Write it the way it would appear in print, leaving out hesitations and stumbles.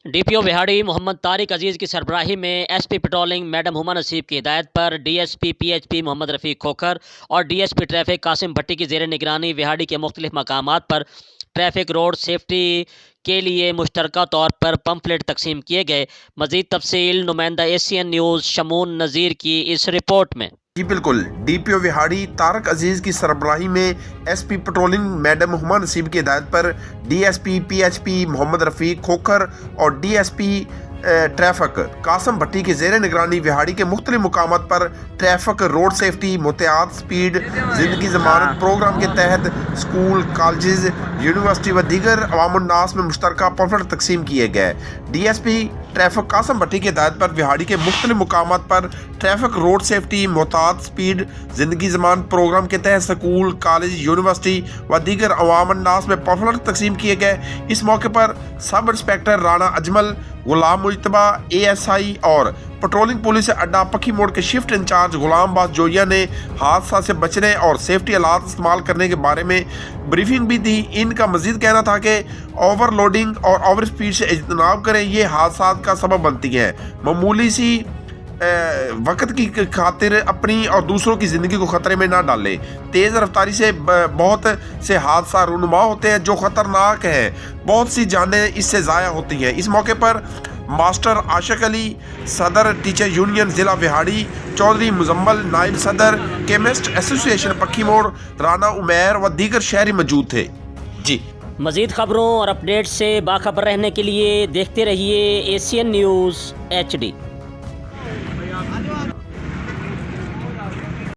DPO Vehari محمد طارق عزیز کی سربراہی میں SP پیٹرولنگ میڈم ہما نصیب کی ہدایت پر DSP PHP محمد رفیق کھوکھر اور DSP ٹریفک قاسم بھٹی کی زیر نگرانی وہاڑی کے مختلف مقامات پر ٹریفک روڈ سیفٹی کے لیے مشترکہ طور پر پمفلٹ تقسیم کیے گئے۔ مزید تفصیل نمائندہ ACN نیوز شمون نذیر کی اس رپورٹ میں۔ جی بالکل، DPO وہاڑی طارق عزیز کی سربراہی میں SP پیٹرولنگ میڈم ہما نصیب کی ہدایت پر DSP PHP محمد رفیق کھوکھر اور DSP ٹریفک قاسم بھٹی کی زیر نگرانی وہاڑی کے مختلف مقامات پر ٹریفک روڈ سیفٹی محتاط سپیڈ زندگی ضمانت پروگرام کے تحت اسکول، کالجز، یونیورسٹی و دیگر عوام الناس میں مشترکہ پمفلٹ تقسیم کیے گئے۔ DSP ٹریفک قاسم بھٹی کی ہدایت پر وہاڑی کے مختلف مقامات پر ٹریفک روڈ سیفٹی محتاط سپیڈ زندگی ضمانت پروگرام کے تحت اسکول، کالج، یونیورسٹی و دیگر عوام الناس میں پمفلٹ تقسیم کیے گئے۔ اس موقع پر سب انسپکٹر رانا اجمل، غلام مجتبہ ASI اور پیٹرولنگ پولیس اڈا پکی موڑ کے شفٹ انچارج غلام باز جویا نے حادثہ سے بچنے اور سیفٹی آلات استعمال کرنے کے بارے میں بریفنگ بھی دی۔ ان کا مزید کہنا تھا کہ اوور لوڈنگ اور اوور سپیڈ سے اجتناب کریں، یہ حادثات کا سبب بنتی ہیں۔ معمولی سی وقت کی خاطر اپنی اور دوسروں کی زندگی کو خطرے میں نہ ڈالیں۔ تیز رفتاری سے بہت سے حادثات رونما ہوتے ہیں جو خطرناک ہیں، بہت سی جانیں اس سے ضائع ہوتی ہیں۔ اس موقع پر ماسٹر عاشق علی، صدر ٹیچر یونین ضلع وہاڑی، چودھری مزمل، نائب صدر کیمسٹ ایسوسی ایشن پکی موڑ، رانا عمیر و دیگر شہری موجود تھے۔ جی مزید خبروں اور اپڈیٹ سے باخبر رہنے کے لیے دیکھتے رہیے ACN نیوز HD۔